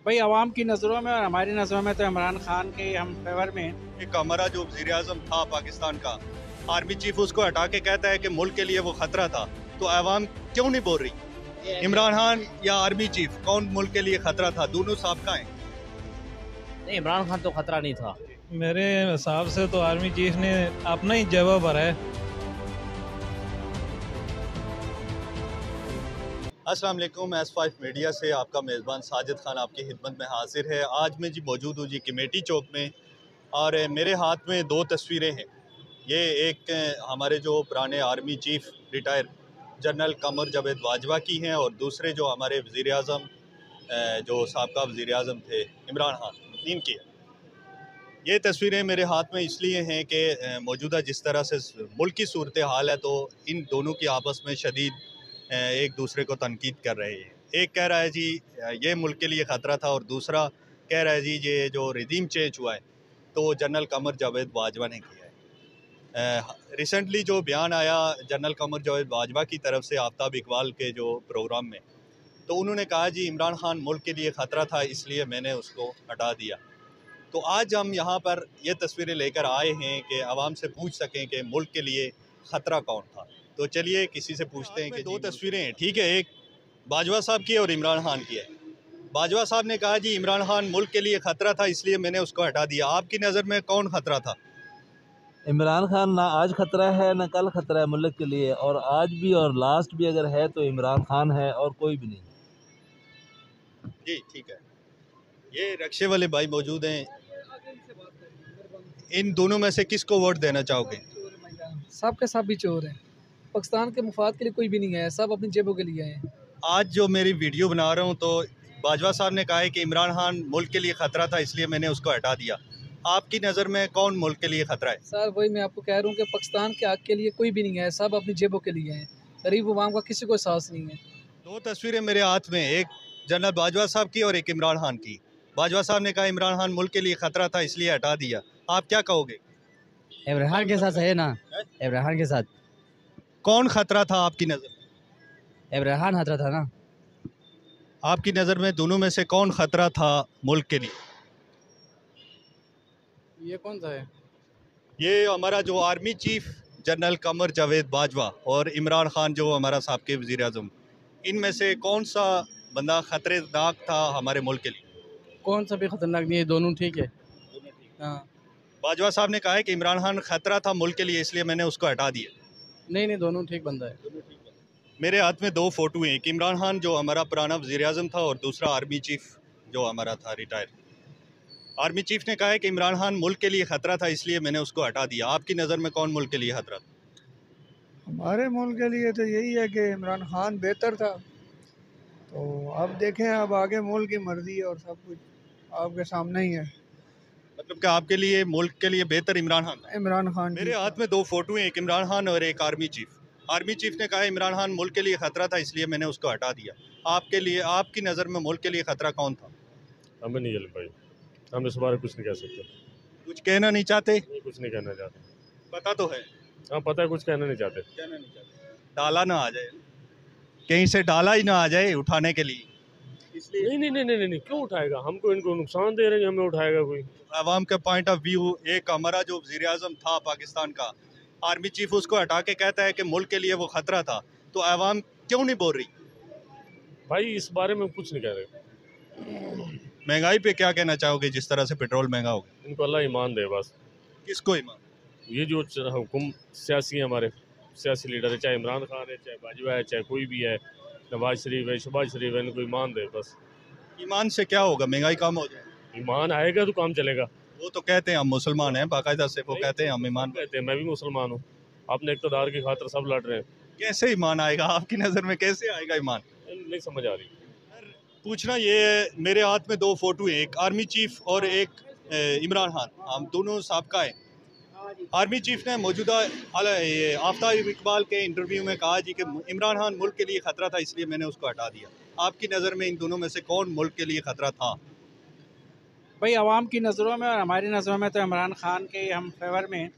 भाई आवाम की नज़रों में और हमारी नज़रों में तो इमरान खान के हम फेवर में हैं। एक हमारा जो वज़ीर आज़म था पाकिस्तान का, आर्मी चीफ उसको हटा के कहता है कि मुल्क के लिए वो खतरा था, तो अवाम क्यों नहीं बोल रही? इमरान खान या आर्मी चीफ, कौन मुल्क के लिए खतरा था? दोनों साबका हैं। नहीं, इमरान खान तो खतरा नहीं था। मेरे हिसाब से तो आर्मी चीफ ने अपना ही जवाब भरा है। अस्सलाम वालेकुम, S5 मीडिया से आपका मेज़बान साजिद खान आपकी खिदमत में हाजिर है। आज मैं जी मौजूद हूँ जी कमेटी चौक में, और मेरे हाथ में दो तस्वीरें हैं। ये एक हमारे जो पुराने army chief retire general Qamar Javed Bajwa की हैं, और दूसरे जो हमारे वज़ीर आज़म जो साबका वज़ीर आज़म थे इमरान खान, इनकी है। ये तस्वीरें मेरे हाथ में इसलिए हैं कि मौजूदा जिस तरह से मुल्क की सूरत हाल है, तो इन दोनों की आपस में शदीद एक दूसरे को तनकीद कर रहे हैं। एक कह रहा है जी ये मुल्क के लिए ख़तरा था, और दूसरा कह रहा है जी ये जो रिजीम चेंज हुआ है तो जनरल कमर जावेद बाजवा ने किया है। रिसेंटली जो बयान आया जनरल कमर जावेद बाजवा की तरफ से आफ्ताब इकबाल के जो प्रोग्राम में, तो उन्होंने कहा जी इमरान खान मुल्क के लिए ख़तरा था, इसलिए मैंने उसको हटा दिया। तो आज हम यहाँ पर ये तस्वीरें लेकर आए हैं कि आवाम से पूछ सकें कि मुल्क के लिए ख़तरा कौन था। तो चलिए किसी से पूछते हैं कि दो तस्वीरें हैं, ठीक है, एक बाजवा साहब की और इमरान खान की है। बाजवा साहब ने कहा जी इमरान खान मुल्क के लिए ख़तरा था, इसलिए मैंने उसको हटा दिया। आपकी नज़र में कौन ख़तरा था? इमरान खान ना आज खतरा है ना कल खतरा है मुल्क के लिए, और आज भी और लास्ट भी अगर है तो इमरान खान है और कोई भी नहीं। जी ठीक है, ये रक्शे वाले भाई मौजूद हैं, इन दोनों में से किसको वोट देना चाहोगे? सब के सब भी चोर हैं। पाकिस्तान के मुफाद के लिए कोई भी नहीं है, सब अपनी जेबों के लिए हैं। आज जो मेरी वीडियो बना रहा हूँ, तो बाजवा साहब ने कहा है कि इमरान खान मुल्क के लिए ख़तरा था, इसलिए मैंने उसको हटा दिया। आपकी नज़र में कौन मुल्क के लिए ख़तरा है? सर वही मैं आपको कह रहा हूँ कि पाकिस्तान के हक के लिए कोई भी नहीं है, सब अपनी जेबों के लिए हैं। गरीब अवाम का किसी को एहसास नहीं है। दो तस्वीरें मेरे हाथ में, एक जनरल बाजवा साहब की और एक इमरान खान की। बाजवा साहब ने कहा इमरान खान मुल्क के लिए ख़तरा था, इसलिए हटा दिया। आप क्या कहोगे? इमरान खान के साथ है ना, इमरान खान के साथ। कौन ख़तरा था आपकी नज़र में? इमरान खान खतरा था ना। आपकी नज़र में दोनों में से कौन ख़तरा था मुल्क के लिए? ये कौन सा है? ये हमारा जो army chief general Qamar Javed Bajwa और इमरान खान जो हमारा साबके वज़ीर आज़म, इनमें से कौन सा बंदा ख़तरनाक था हमारे मुल्क के लिए? कौन सा भी खतरनाक नहीं है, दोनों ठीक है। हाँ, बाजवा साहब ने कहा है कि इमरान खान खतरा था मुल्क के लिए, इसलिए मैंने उसको हटा दिया। नहीं नहीं, दोनों ठीक बंदा है। मेरे हाथ में दो फ़ोटो हैं, एक इमरान खान जो हमारा पुराना वज़ीर आज़म था, और दूसरा आर्मी चीफ जो हमारा था रिटायर। आर्मी चीफ ने कहा है कि इमरान खान मुल्क के लिए ख़तरा था, इसलिए मैंने उसको हटा दिया। आपकी नज़र में कौन मुल्क के लिए खतरा था? हमारे मुल्क के लिए तो यही है कि इमरान खान बेहतर था। तो अब देखें, अब आगे मुल्क की मर्ज़ी और सब कुछ आपके सामने ही है। मतलब कि आपके लिए मुल्क के लिए बेहतर इमरान खान था? इमरान खान मेरे हाथ में दो फ़ोटो हैं, एक इमरान खान और एक आर्मी चीफ। आर्मी चीफ ने कहा इमरान खान मुल्क के लिए ख़तरा था, इसलिए मैंने उसको हटा दिया। आपके लिए, आपकी नज़र में मुल्क के लिए ख़तरा कौन था? हमें नहीं जल भाई, हम इस बारे कुछ नहीं कह सकते। कुछ कहना नहीं चाहते? नहीं, कुछ नहीं कहना चाहते। पता तो है? हाँ पता है, कुछ कहना नहीं चाहते। कहना नहीं चाहते, डाला ना आ जाए, कहीं से डाला ही ना आ जाए उठाने के लिए, इसलिए। नहीं नहीं नहीं नहीं नहीं, क्यों उठाएगा? हमको इनको नुकसान दे रहे हैं, हमें उठाएगा कोई? आवाम के पॉइंट ऑफ व्यू, एक हमारा जो वज़ीर आज़म था पाकिस्तान का, आर्मी चीफ उसको हटा के कहता है कि मुल्क के लिए वो ख़तरा था, तो आवाम क्यों नहीं बोल रही? भाई इस बारे में कुछ नहीं कह रहे। महंगाई पे क्या कहना चाहोगे, जिस तरह से पेट्रोल महंगा हो गया? इनको अल्लाह ईमान दे बस। किसको ईमान? ये जो हुकुम सियासी हैं, हमारे सियासी लीडर है, चाहे इमरान खान है, चाहे बाजवा है, चाहे कोई भी है, नवाज शरीफ है, शहबाज शरीफ है, इनको ईमान दे बस। ईमान से क्या होगा? महंगाई कम हो जाए? ईमान आएगा तो काम चलेगा। वो तो कहते हैं हम मुसलमान हैं, बाकायदा से वो कहते हैं हम ईमान। कहते हैं, मैं भी मुसलमान हूँ। अपने इक़्तिदार की खातिर सब लड़ रहे हैं। कैसे ईमान आएगा आपकी नज़र में? कैसे आएगा ईमान? नहीं समझ आ रही। पूछना ये है, मेरे हाथ में दो फ़ोटो हैं, एक आर्मी चीफ और एक इमरान खान, हम दोनों साबका हैं। आर्मी चीफ ने मौजूदा आफ्ताब इकबाल के इंटरव्यू में कहा जी कि इमरान खान मुल्क के लिए ख़तरा था, इसलिए मैंने उसको हटा दिया। आपकी नज़र में इन दोनों में से कौन मुल्क के लिए ख़तरा था? भाई आवाम की नज़रों में और हमारी नज़रों में तो इमरान खान के हम फेवर में हैं,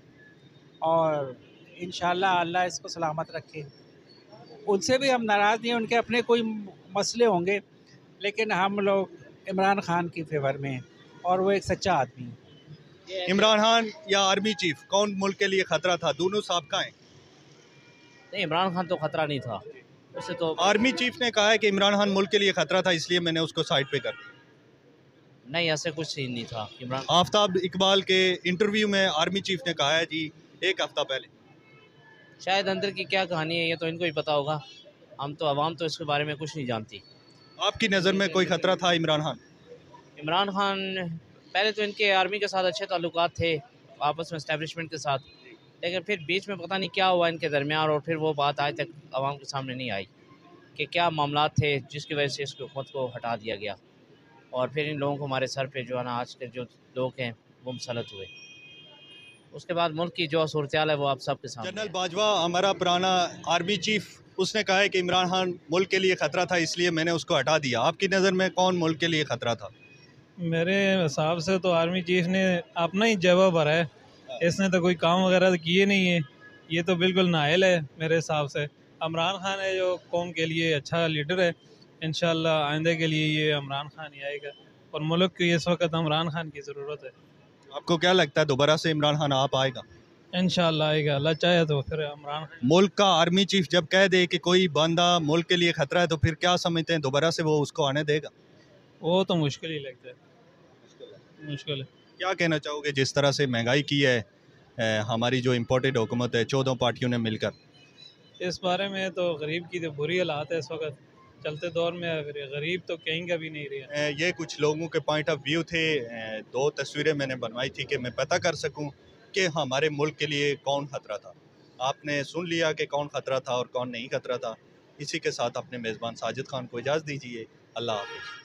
और इंशाल्लाह अल्लाह इसको सलामत रखे। उनसे भी हम नाराज़ नहीं हैं, उनके अपने कोई मसले होंगे, लेकिन हम लोग इमरान खान की फेवर में है और वो एक सच्चा आदमी है। इमरान खान या आर्मी चीफ, कौन मुल्क के लिए खतरा था? दोनों साबका हैं। नहीं, इमरान खान तो खतरा नहीं था उससे तो। आर्मी चीफ ने कहा है कि इमरान खान मुल्क के लिए खतरा था, इसलिए मैंने उसको साइड पे कर दिया। नहीं, ऐसे कुछ सीन नहीं था इमरान। आफ्ताब इकबाल के इंटरव्यू में आर्मी चीफ ने कहा है जी एक हफ्ता पहले। शायद अंदर की क्या कहानी है ये तो इनको ही पता होगा, हम तो आवाम तो इसके बारे में कुछ नहीं जानती। आपकी नज़र में कोई खतरा था इमरान खान? इमरान खान पहले तो इनके आर्मी के साथ अच्छे ताल्लुकात थे आपस में इस्टेब्लिशमेंट के साथ, लेकिन फिर बीच में पता नहीं क्या हुआ इनके दरमियान और फिर वो बात आज तक आवाम के सामने नहीं आई कि क्या मामला थे जिसकी वजह से इसकी हुकूमत को हटा दिया गया और फिर इन लोगों को हमारे सर पे जो है ना आज के जो लोग हैं वो मुसलत हुए। उसके बाद मुल्क की जो सूरत हाल है वो आप सबके सामने जनरल बाजवा हमारा पुराना आर्मी चीफ, उसने कहा है कि इमरान खान मुल्क के लिए खतरा था इसलिए मैंने उसको हटा दिया। आपकी नज़र में कौन मुल्क के लिए खतरा था? मेरे हिसाब से तो आर्मी चीफ ने अपना ही जवाब भरा है, इसने तो कोई काम वगैरह तो किए नहीं है, ये तो बिल्कुल नाअहल है मेरे हिसाब से। इमरान खान है जो कौम के लिए अच्छा लीडर है, इंशाल्लाह आइंदे के लिए ये इमरान खान ही आएगा और मुल्क को इस वक्त इमरान खान की ज़रूरत है। आपको क्या लगता है दोबारा से इमरान खान आप आएगा? इंशाल्लाह आएगा, अल्लाह चाहे तो फिर इमरान खान। मुल्क का आर्मी चीफ जब कह दे कि कोई बंदा मुल्क के लिए खतरा है तो फिर क्या समझते हैं दोबारा से वो उसको आने देगा? वो तो मुश्किल ही लगता है, मुश्किल है। क्या कहना चाहोगे जिस तरह से महंगाई की है हमारी जो इम्पोर्टेड हुकूमत है 14 पार्टियों ने मिलकर? इस बारे में तो गरीब की तो बुरी हालात है इस वक्त चलते दौर में, गरीब तो कहीं का भी नहीं रहा। ये कुछ लोगों के पॉइंट ऑफ व्यू थे। दो तस्वीरें मैंने बनवाई थी कि मैं पता कर सकूं कि हमारे मुल्क के लिए कौन खतरा था। आपने सुन लिया कि कौन खतरा था और कौन नहीं खतरा था। इसी के साथ अपने मेज़बान साजिद खान को इजाज़त दीजिए। अल्लाह हाफ़िज़।